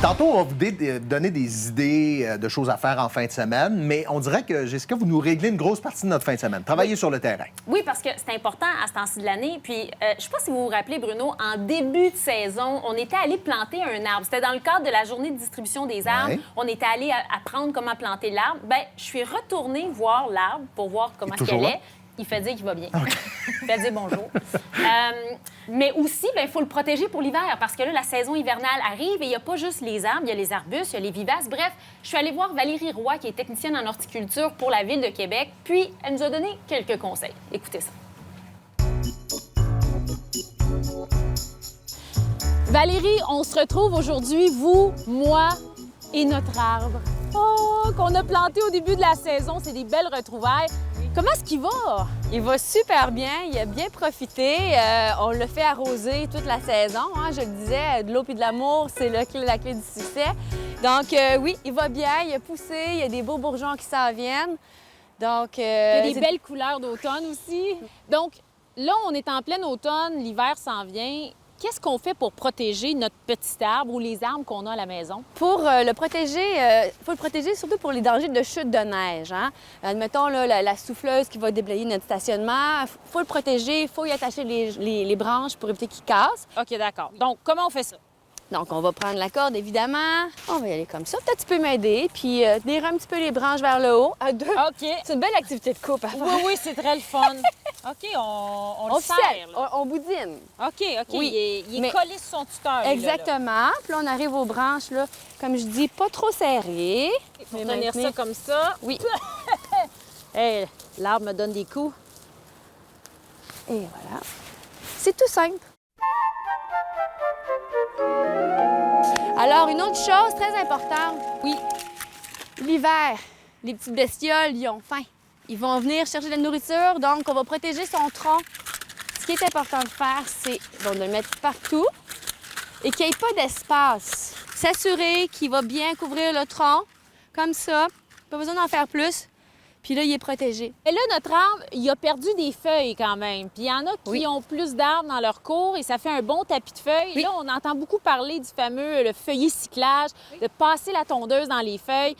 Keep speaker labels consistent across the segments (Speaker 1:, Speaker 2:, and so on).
Speaker 1: Tantôt, on va vous donner des idées de choses à faire en fin de semaine, mais on dirait que, Jessica, vous nous réglez une grosse partie de notre fin de semaine. Travailler sur le terrain.
Speaker 2: Oui, parce que c'est important à ce temps-ci de l'année. Puis, je ne sais pas si vous vous rappelez, Bruno, en début de saison, on était allé planter un arbre. C'était dans le cadre de la journée de distribution des arbres.
Speaker 1: Ouais.
Speaker 2: On était allé apprendre comment planter l'arbre. Bien, je suis retournée voir l'arbre pour voir comment
Speaker 1: toujours
Speaker 2: il
Speaker 1: là?
Speaker 2: allait. Il fait dire qu'il va bien. Il fait dire bonjour. Mais aussi, il faut le protéger pour l'hiver parce que là, la saison hivernale arrive et il n'y a pas juste les arbres, il y a les arbustes, il y a les vivaces. Bref, je suis allée voir Valérie Roy, qui est technicienne en horticulture pour la Ville de Québec, puis elle nous a donné quelques conseils. Écoutez ça. Valérie, on se retrouve aujourd'hui, vous, moi et notre arbre. Oh, qu'on a planté au début de la saison. C'est des belles retrouvailles. Comment est-ce qu'il va?
Speaker 3: Il va super bien, il a bien profité. On l'a fait arroser toute la saison. Hein, je le disais, de l'eau et de l'amour, c'est la clé du succès. Donc oui, il va bien, il a poussé, il y a des beaux bourgeons qui s'en viennent. Donc,
Speaker 2: il y a des belles couleurs d'automne aussi. Donc là, on est en plein automne, l'hiver s'en vient. Qu'est-ce qu'on fait pour protéger notre petit arbre ou les arbres qu'on a à la maison?
Speaker 3: Pour le protéger, il faut le protéger surtout pour les dangers de chute de neige. Hein? Admettons là, la souffleuse qui va déblayer notre stationnement. Il faut le protéger, il faut y attacher les branches pour éviter qu'il casse.
Speaker 2: OK, d'accord. Donc, comment on fait ça?
Speaker 3: Donc, on va prendre la corde, évidemment. On va y aller comme ça. Peut-être tu peux m'aider, puis tenir un petit peu les branches vers le haut. À deux.
Speaker 2: OK.
Speaker 3: C'est une belle activité de coupe à faire.
Speaker 2: Oui, oui, c'est très le fun. OK, on le serre, là.
Speaker 3: On boudine.
Speaker 2: OK.
Speaker 3: Oui,
Speaker 2: Il est collé sur son tuteur.
Speaker 3: Exactement. Puis là, on arrive aux branches, là, comme je dis, pas trop serrées.
Speaker 2: Pour tenir ça comme ça.
Speaker 3: Oui.
Speaker 2: Hey, l'arbre me donne des coups.
Speaker 3: Et voilà. C'est tout simple. Alors, une autre chose très importante.
Speaker 2: Oui.
Speaker 3: L'hiver, les petites bestioles, ils ont faim. Ils vont venir chercher de la nourriture, donc on va protéger son tronc. Ce qui est important de faire, c'est de le mettre partout et qu'il n'y ait pas d'espace. S'assurer qu'il va bien couvrir le tronc, comme ça. Pas besoin d'en faire plus. Puis là, il est protégé.
Speaker 2: Et là, notre arbre, il a perdu des feuilles quand même. Puis il y en a qui ont plus d'arbres dans leur cours et ça fait un bon tapis de feuilles.
Speaker 3: Oui.
Speaker 2: Là, on entend beaucoup parler du fameux le feuillet cyclage, de passer la tondeuse dans les feuilles.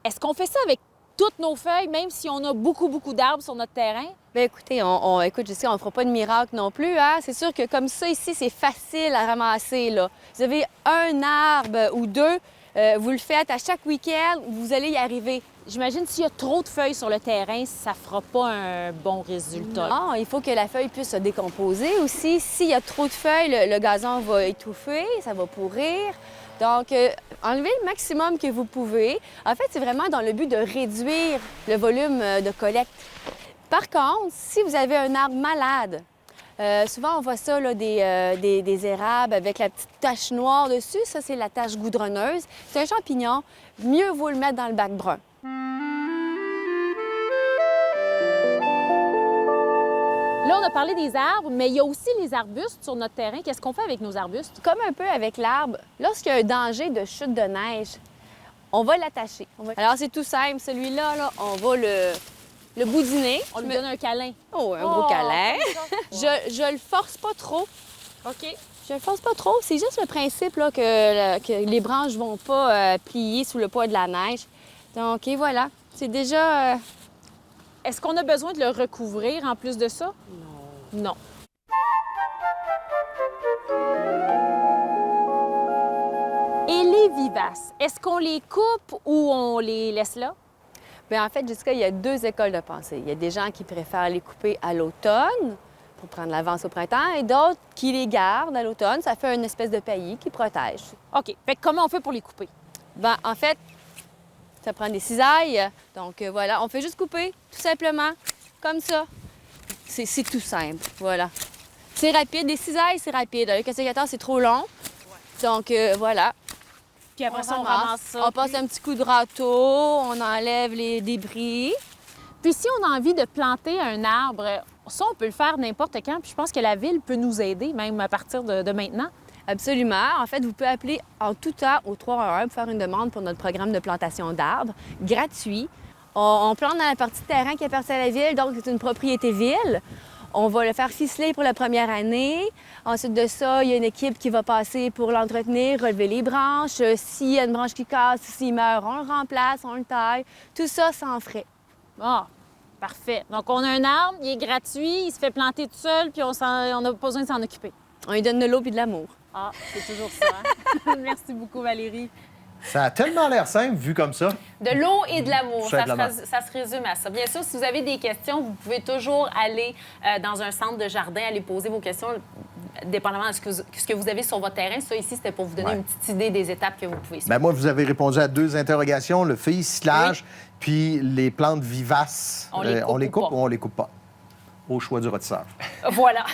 Speaker 2: Est-ce qu'on fait ça avec toutes nos feuilles, même si on a beaucoup d'arbres sur notre terrain?
Speaker 3: Bien, écoutez, écoute, je sais, on ne fera pas de miracle non plus. Hein? C'est sûr que comme ça, ici, c'est facile à ramasser. Là. Vous avez un arbre ou deux, vous le faites à chaque week-end, vous allez y arriver.
Speaker 2: J'imagine s'il y a trop de feuilles sur le terrain, ça fera pas un bon résultat.
Speaker 3: Non, il faut que la feuille puisse se décomposer aussi. S'il y a trop de feuilles, le gazon va étouffer, ça va pourrir. Donc, enlevez le maximum que vous pouvez. En fait, c'est vraiment dans le but de réduire le volume de collecte. Par contre, si vous avez un arbre malade, souvent on voit ça, là, des érables avec la petite tache noire dessus. Ça, c'est la tache goudronneuse. C'est un champignon. Mieux vaut le mettre dans le bac brun.
Speaker 2: Là, on a parlé des arbres, mais il y a aussi les arbustes sur notre terrain. Qu'est-ce qu'on fait avec nos arbustes?
Speaker 3: Comme un peu avec l'arbre, lorsqu'il y a un danger de chute de neige, on va l'attacher. Alors, c'est tout simple. Celui-là, là, on va le boudiner.
Speaker 2: On lui donne un câlin.
Speaker 3: Oh, un gros câlin. Je le force pas trop.
Speaker 2: OK.
Speaker 3: Je le force pas trop. C'est juste le principe là, que les branches vont pas plier sous le poids de la neige. Donc, et voilà. C'est déjà...
Speaker 2: Est-ce qu'on a besoin de le recouvrir en plus de ça? Non. Non. Et les vivaces, est-ce qu'on les coupe ou on les laisse là?
Speaker 3: Bien, en fait, Jessica, il y a deux écoles de pensée. Il y a des gens qui préfèrent les couper à l'automne pour prendre l'avance au printemps et d'autres qui les gardent à l'automne. Ça fait une espèce de paillis qui protège.
Speaker 2: OK. Fait que comment on fait pour les couper?
Speaker 3: Bien, en fait, ça prend des cisailles. Donc, voilà, on fait juste couper, tout simplement, comme ça. C'est tout simple, voilà. C'est rapide. Des cisailles, c'est rapide. Avec un sécateur, c'est trop long. Donc, voilà.
Speaker 2: Puis après ça, on ramasse ça.
Speaker 3: On passe un petit coup de râteau, on enlève les débris.
Speaker 2: Puis si on a envie de planter un arbre, ça, on peut le faire n'importe quand. Puis je pense que la Ville peut nous aider, même à partir de maintenant.
Speaker 3: Absolument. En fait, vous pouvez appeler en tout temps au 311 pour faire une demande pour notre programme de plantation d'arbres, gratuit. On plante dans la partie de terrain qui appartient à la Ville, donc c'est une propriété ville. On va le faire ficeler pour la première année. Ensuite de ça, il y a une équipe qui va passer pour l'entretenir, relever les branches. S'il y a une branche qui casse, s'il meurt, on le remplace, on le taille. Tout ça sans frais.
Speaker 2: Ah, parfait. Donc, on a un arbre, il est gratuit, il se fait planter tout seul, puis on n'a pas besoin de s'en occuper.
Speaker 3: On lui donne de l'eau et de l'amour.
Speaker 2: Ah, c'est toujours ça. Hein? Merci beaucoup, Valérie.
Speaker 1: Ça a tellement l'air simple, vu comme ça.
Speaker 2: De l'eau et de l'amour,
Speaker 1: Tout
Speaker 2: ça
Speaker 1: simplement.
Speaker 2: ça se résume à ça. Bien sûr, si vous avez des questions, vous pouvez toujours aller dans un centre de jardin, aller poser vos questions, dépendamment de ce que vous avez sur votre terrain. Ça, ici, c'était pour vous donner
Speaker 1: Ouais.
Speaker 2: une petite idée des étapes que vous pouvez suivre.
Speaker 1: Ben moi, vous avez répondu à 2 interrogations, le ficelage, puis les plantes vivaces.
Speaker 2: On les coupe ou
Speaker 1: coupe
Speaker 2: pas?
Speaker 1: ou on les coupe pas? Au choix du rôtisseur.
Speaker 2: Voilà.